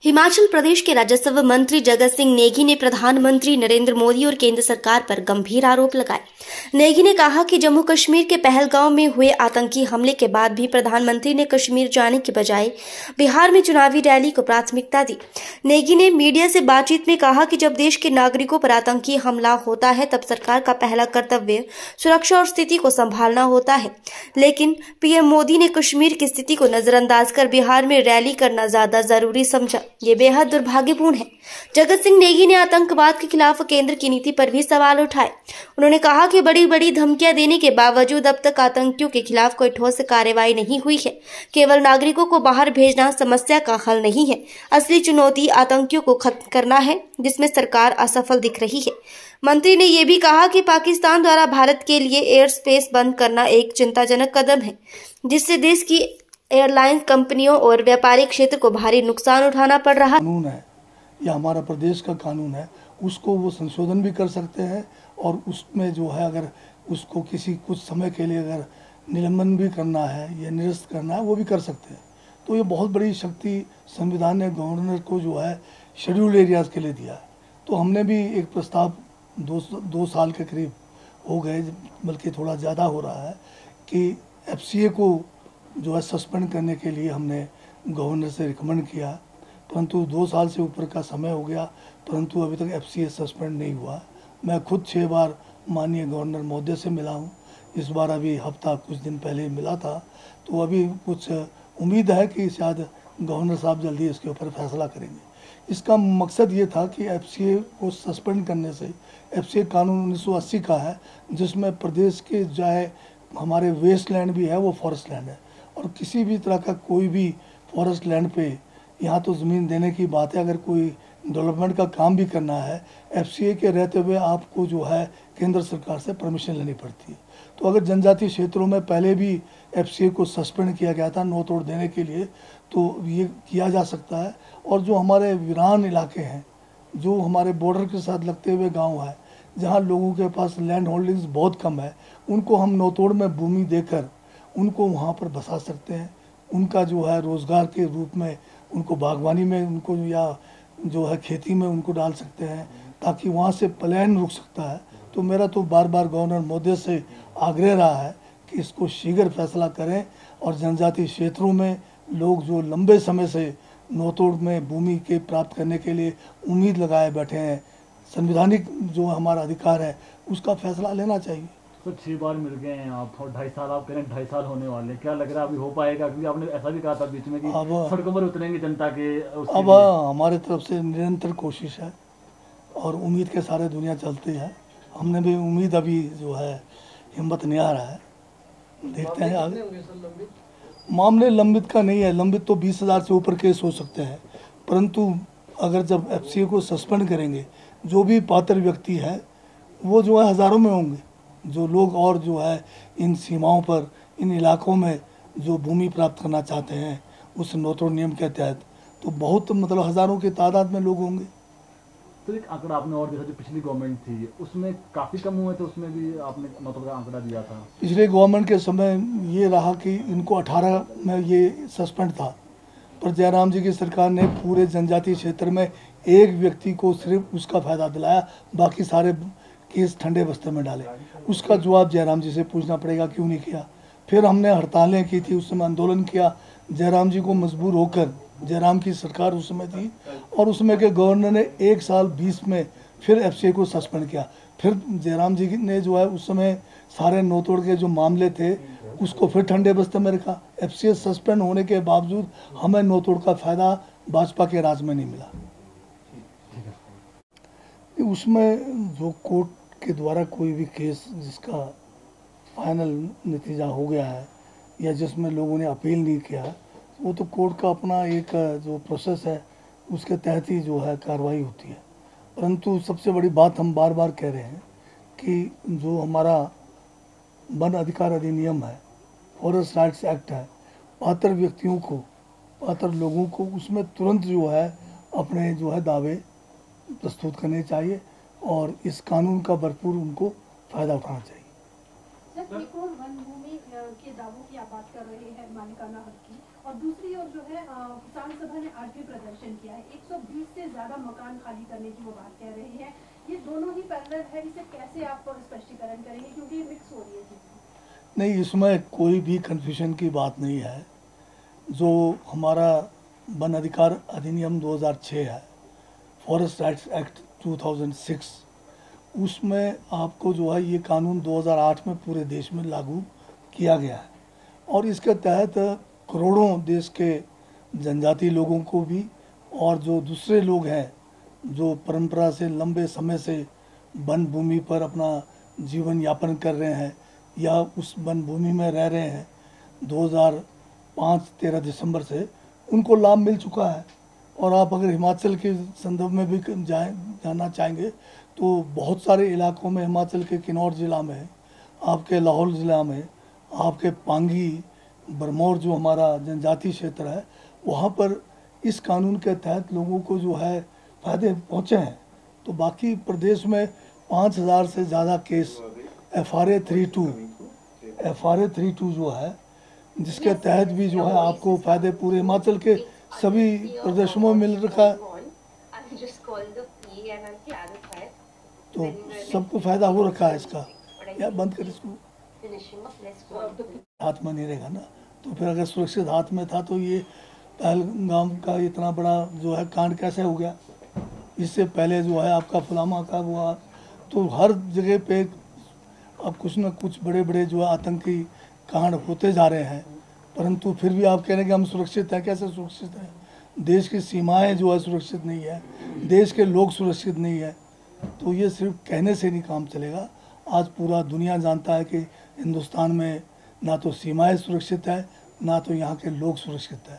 हिमाचल प्रदेश के राजस्व मंत्री जगत सिंह नेगी ने प्रधानमंत्री नरेंद्र मोदी और केंद्र सरकार पर गंभीर आरोप लगाए। नेगी ने कहा कि जम्मू कश्मीर के पहलगांव में हुए आतंकी हमले के बाद भी प्रधानमंत्री ने कश्मीर जाने के बजाय बिहार में चुनावी रैली को प्राथमिकता दी। नेगी ने मीडिया से बातचीत में कहा कि जब देश के नागरिकों पर आतंकी हमला होता है तब सरकार का पहला कर्तव्य सुरक्षा और स्थिति को संभालना होता है, लेकिन पीएम मोदी ने कश्मीर की स्थिति को नजरअंदाज कर बिहार में रैली करना ज्यादा जरूरी समझा। ये बेहद दुर्भाग्यपूर्ण है। जगत सिंह नेगी ने आतंकवाद के खिलाफ केंद्र की नीति पर भी सवाल उठाए। उन्होंने कहा कि बड़ी बड़ी धमकियां देने के बावजूद अब तक आतंकियों के खिलाफ कोई ठोस कार्रवाई नहीं हुई है। केवल नागरिकों को बाहर भेजना समस्या का हल नहीं है। असली चुनौती आतंकियों को खत्म करना है, जिसमें सरकार असफल दिख रही है। मंत्री ने यह भी कहा कि पाकिस्तान द्वारा भारत के लिए एयर स्पेस बंद करना एक चिंताजनक कदम है, जिससे देश की एयरलाइंस कंपनियों और व्यापारिक क्षेत्र को भारी नुकसान उठाना पड़ रहा है। कानून है या हमारा प्रदेश का कानून है, उसको वो संशोधन भी कर सकते हैं और उसमें जो है अगर उसको किसी कुछ समय के लिए अगर निलंबन भी करना है या निरस्त करना है वो भी कर सकते हैं। तो ये बहुत बड़ी शक्ति संविधान ने गवर्नर को जो है शेड्यूल्ड एरियाज़ के लिए दिया है। तो हमने भी एक प्रस्ताव दो साल के करीब हो गए, बल्कि थोड़ा ज़्यादा हो रहा है, कि FCA को जो है सस्पेंड करने के लिए हमने गवर्नर से रिकमेंड किया, परंतु 2 साल से ऊपर का समय हो गया, परंतु अभी तक FCA सस्पेंड नहीं हुआ। मैं खुद 6 बार माननीय गवर्नर महोदय से मिला हूँ। इस बार अभी हफ्ता कुछ दिन पहले मिला था, तो अभी कुछ उम्मीद है कि शायद गवर्नर साहब जल्दी इसके ऊपर फैसला करेंगे। इसका मकसद ये था कि FCA को सस्पेंड करने से, FCA कानून 1980 का है, जिसमें प्रदेश के चाहे हमारे वेस्ट लैंड भी है वो फॉरेस्ट लैंड है, और किसी भी तरह का कोई भी फॉरेस्ट लैंड पे यहाँ तो ज़मीन देने की बात है, अगर कोई डेवलपमेंट का काम भी करना है FCA के रहते हुए आपको जो है केंद्र सरकार से परमिशन लेनी पड़ती है। तो अगर जनजातीय क्षेत्रों में पहले भी FCA को सस्पेंड किया गया था नो तोड़ देने के लिए, तो ये किया जा सकता है। और जो हमारे वीरान इलाके हैं, जो हमारे बॉर्डर के साथ लगते हुए गाँव है, जहाँ लोगों के पास लैंड होल्डिंग्स बहुत कम है, उनको हम नो तोड़ में भूमि देकर उनको वहाँ पर बसा सकते हैं। उनका जो है रोज़गार के रूप में उनको बागवानी में उनको या जो है खेती में उनको डाल सकते हैं, ताकि वहाँ से पलायन रुक सकता है। तो मेरा तो बार बार गवर्नर महोदय से आग्रह रहा है कि इसको शीघ्र फैसला करें और जनजातीय क्षेत्रों में लोग जो लंबे समय से नोतोड़ में भूमि के प्राप्त करने के लिए उम्मीद लगाए बैठे हैं, संवैधानिक जो हमारा अधिकार है उसका फैसला लेना चाहिए। तो 6 बार मिल गए हैं आप, और 2.5 साल आप करें, 2.5 साल होने वाले, क्या लग रहा है अभी हो पाएगा? क्योंकि आपने ऐसा भी कहा था बीच में कि सड़कों पर उतरेंगे जनता के। अब हमारे तरफ से निरंतर कोशिश है और उम्मीद के सारे दुनिया चलती है। हमने भी उम्मीद अभी जो है हिम्मत नहीं आ रहा है, देखते हैं आगे। मामले लंबित का नहीं है, लंबित तो 20,000 से ऊपर केस हो सकते हैं, परंतु अगर जब FCA को सस्पेंड करेंगे, जो भी पात्र व्यक्ति है वो जो है हज़ारों में होंगे, जो लोग और जो है इन सीमाओं पर, इन इलाकों में जो भूमि प्राप्त करना चाहते हैं उस नोतोड़ नियम के तहत, तो बहुत मतलब हज़ारों की तादाद में लोग होंगे। तो एक आंकड़ा आपने और देखा, जो पिछली गवर्नमेंट थी उसमें काफ़ी कम हुए थे, उसमें भी आपने मतलब आंकड़ा दिया था। पिछले गवर्नमेंट के समय ये रहा कि इनको 18 में ये सस्पेंड था, पर जयराम जी की सरकार ने पूरे जनजातीय क्षेत्र में एक व्यक्ति को सिर्फ उसका फ़ायदा दिलाया, बाकी सारे केस ठंडे बस्ते में डाले। उसका जवाब जयराम जी से पूछना पड़ेगा क्यों नहीं किया। फिर हमने हड़तालें की थी, उस समय आंदोलन किया, जयराम जी को मजबूर होकर, जयराम की सरकार उस समय थी, और उसमें के गवर्नर ने 1 साल 20 में फिर FCA को सस्पेंड किया। फिर जयराम जी ने जो है उस समय सारे नोतोड़ के जो मामले थे उसको फिर ठंडे बस्ते में रखा। FCA सस्पेंड होने के बावजूद हमें नोतोड़ का फ़ायदा भाजपा के राज में नहीं मिला। उसमें जो कोर्ट के द्वारा कोई भी केस जिसका फाइनल नतीजा हो गया है या जिसमें लोगों ने अपील नहीं किया, वो तो कोर्ट का अपना एक जो प्रोसेस है उसके तहत ही जो है कार्रवाई होती है। परंतु सबसे बड़ी बात हम बार बार कह रहे हैं कि जो हमारा वन अधिकार अधिनियम है, फॉरेस्ट राइट्स एक्ट है, पात्र व्यक्तियों को, पात्र लोगों को उसमें तुरंत जो है अपने जो है दावे प्रस्तुत करने चाहिए और इस कानून का भरपूर उनको फ़ायदा उठाना चाहिए। सर एक और वन भूमि के दावों की आप बात कर रहे हैं मालिकाना हक की, और दूसरी ओर जो है किसान सभा ने आज भी प्रदर्शन किया है, 120 से ज्यादा मकान खाली करने की वो बात कह रही है। ये दोनों ही पैरेलल है, इसे कैसे आप स्पष्टीकरण करेंगे, क्योंकि ये मिक्स हो रही है चीजें। नहीं, इसमें कोई भी कन्फ्यूजन की बात नहीं है। जो हमारा वन अधिकार अधिनियम 2006 है, फॉरेस्ट राइट्स एक्ट 2006, उसमें आपको जो है ये कानून 2008 में पूरे देश में लागू किया गया है, और इसके तहत करोड़ों देश के जनजाति लोगों को भी और जो दूसरे लोग हैं जो परंपरा से लंबे समय से वन भूमि पर अपना जीवन यापन कर रहे हैं या उस वन भूमि में रह रहे हैं 2005-13 दिसंबर से, उनको लाभ मिल चुका है। और आप अगर हिमाचल के संदर्भ में भी जानना चाहेंगे तो बहुत सारे इलाकों में, हिमाचल के किन्नौर ज़िला में, आपके लाहौल ज़िला में, आपके पांगी बरमौर जो हमारा जनजातीय क्षेत्र है, वहाँ पर इस कानून के तहत लोगों को जो है फ़ायदे पहुँचे हैं। तो बाकी प्रदेश में 5000 से ज़्यादा केस FRA 32 जो है, जिसके तहत भी जो है आपको फ़ायदे पूरे हिमाचल के सभी प्रदेशों में मिल रखा है। तो सबको फ़ायदा हो रखा है इसका। या बंद कर इसको, हाथ में नहीं रहेगा ना। तो फिर अगर सुरक्षित हाथ में था तो ये पहलगाम का इतना बड़ा जो है कांड कैसे हो गया। इससे पहले जो है आपका पुलवामा का हुआ, तो हर जगह पे अब कुछ न कुछ बड़े बड़े जो है आतंकी कांड होते जा रहे हैं, परंतु फिर भी आप कह रहे हैं कि हम सुरक्षित हैं। कैसे सुरक्षित हैं? देश की सीमाएं जो है सुरक्षित नहीं है, देश के लोग सुरक्षित नहीं है। तो ये सिर्फ कहने से नहीं काम चलेगा। आज पूरा दुनिया जानता है कि हिंदुस्तान में ना तो सीमाएं सुरक्षित है, ना तो यहाँ के लोग सुरक्षित है।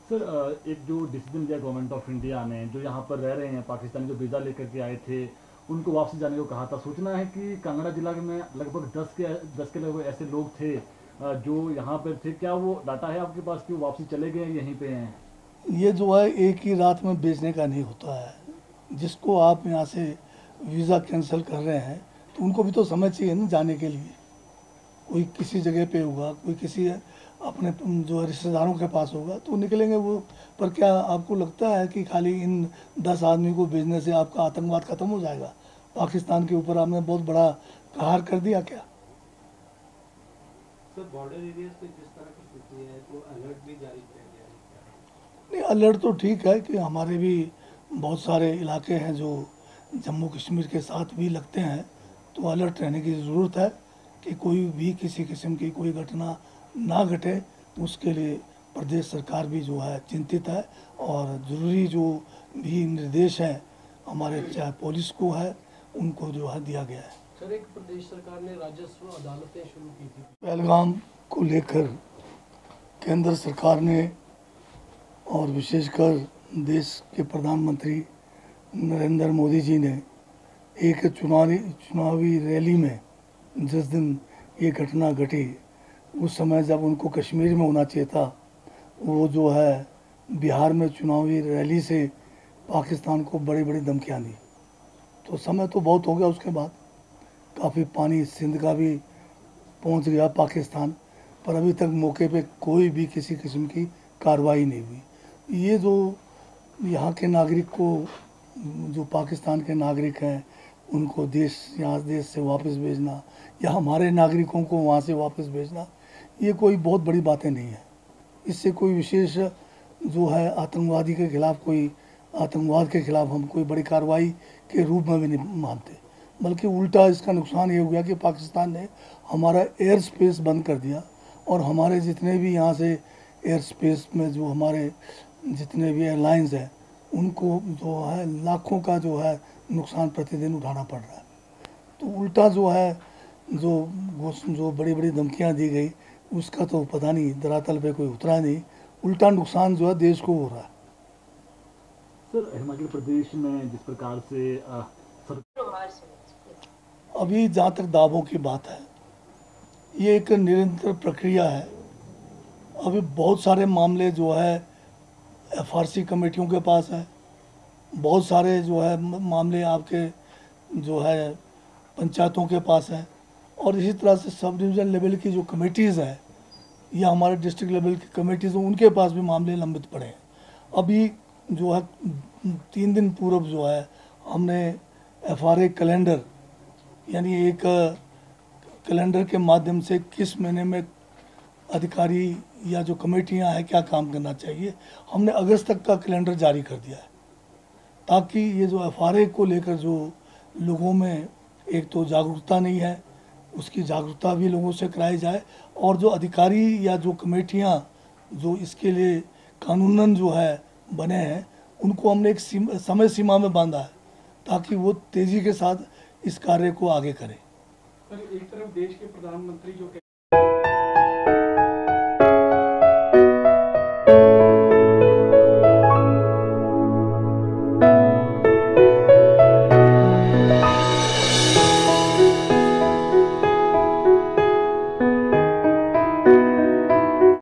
सर, एक जो डिसीजन लिया गवर्नमेंट ऑफ इंडिया ने, जो यहाँ पर रह रहे हैं पाकिस्तानी, जो वीज़ा लेकर के आए थे, उनको वापसी जाने को कहा था। सूचना है कि कांगड़ा जिला में लगभग 10 के लगभग ऐसे लोग थे जो यहाँ पर थे। क्या वो डाटा है आपके पास कि वो वापसी चले गए, यहीं पे हैं? ये जो है एक ही रात में बेचने का नहीं होता है। जिसको आप यहाँ से वीज़ा कैंसिल कर रहे हैं तो उनको भी तो समय चाहिए ना जाने के लिए। कोई किसी जगह पे होगा, कोई किसी अपने जो रिश्तेदारों के पास होगा तो निकलेंगे वो। पर क्या आपको लगता है कि खाली इन 10 आदमी को भेजने से आपका आतंकवाद ख़त्म हो जाएगा? पाकिस्तान के ऊपर आपने बहुत बड़ा कहर कर दिया क्या? सर, बॉर्डर एरियाज पे जिस तरह की स्थिति है तो अलर्ट भी जारी किया गया है? नहीं, अलर्ट तो ठीक है कि हमारे भी बहुत सारे इलाके हैं जो जम्मू कश्मीर के साथ भी लगते हैं, तो अलर्ट रहने की ज़रूरत है कि कोई भी किसी किस्म की कोई घटना ना घटे। उसके लिए प्रदेश सरकार भी जो है चिंतित है, और ज़रूरी जो भी निर्देश हैं हमारे चाहे पुलिस को है उनको जो है दिया गया है। सर, एक प्रदेश सरकार ने राजस्व अदालतें शुरू की थी। पहलगाम को लेकर केंद्र सरकार ने और विशेषकर देश के प्रधानमंत्री नरेंद्र मोदी जी ने एक चुनावी रैली में जिस दिन ये घटना घटी, उस समय जब उनको कश्मीर में होना चाहिए था, वो जो है बिहार में चुनावी रैली से पाकिस्तान को बड़ी बड़ी धमकियाँ दी। तो समय तो बहुत हो गया, उसके बाद काफ़ी पानी सिंध का भी पहुंच गया पाकिस्तान, पर अभी तक मौके पे कोई भी किसी किस्म की कार्रवाई नहीं हुई। ये जो यहाँ के नागरिक को, जो पाकिस्तान के नागरिक हैं, उनको यहाँ देश से वापस भेजना या हमारे नागरिकों को वहाँ से वापस भेजना, ये कोई बहुत बड़ी बातें नहीं है। इससे कोई विशेष जो है आतंकवादी के खिलाफ, कोई आतंकवाद के खिलाफ हम कोई बड़ी कार्रवाई के रूप में भी नहीं मानते, बल्कि उल्टा इसका नुकसान ये हो गया कि पाकिस्तान ने हमारा एयर स्पेस बंद कर दिया, और हमारे जितने भी यहाँ से एयर स्पेस में जो हमारे जितने भी एयरलाइंस हैं उनको जो है लाखों का जो है नुकसान प्रतिदिन उठाना पड़ रहा है। तो उल्टा जो है जो बड़ी बड़ी धमकियाँ दी गई, उसका तो पता नहीं, धरातल पे कोई उतरा नहीं, उल्टा नुकसान जो है देश को हो रहा है। सर, हिमाचल प्रदेश में जिस प्रकार से अभी जहाँ तक दावों की बात है, ये एक निरंतर प्रक्रिया है। अभी बहुत सारे मामले जो है FRC कमेटियों के पास है, बहुत सारे जो है मामले आपके जो है पंचायतों के पास है, और इसी तरह से सब डिवीज़न लेवल की जो कमेटीज़ है या हमारे डिस्ट्रिक्ट लेवल की कमेटीज़ हैं, उनके पास भी मामले लंबित पड़े हैं। अभी जो है 3 दिन पूर्व जो है हमने FRA कैलेंडर यानी एक कैलेंडर के माध्यम से किस महीने में अधिकारी या जो कमेटियां हैं क्या काम करना चाहिए, हमने अगस्त तक का कैलेंडर जारी कर दिया है, ताकि ये जो FRA को लेकर जो लोगों में एक तो जागरूकता नहीं है, उसकी जागरूकता भी लोगों से कराई जाए, और जो अधिकारी या जो कमेटियां जो इसके लिए कानूनन जो है बने हैं उनको हमने एक समय सीमा में बांधा है ताकि वो तेज़ी के साथ इस कार्य को आगे करें। एक तरफ देश के प्रधानमंत्री जो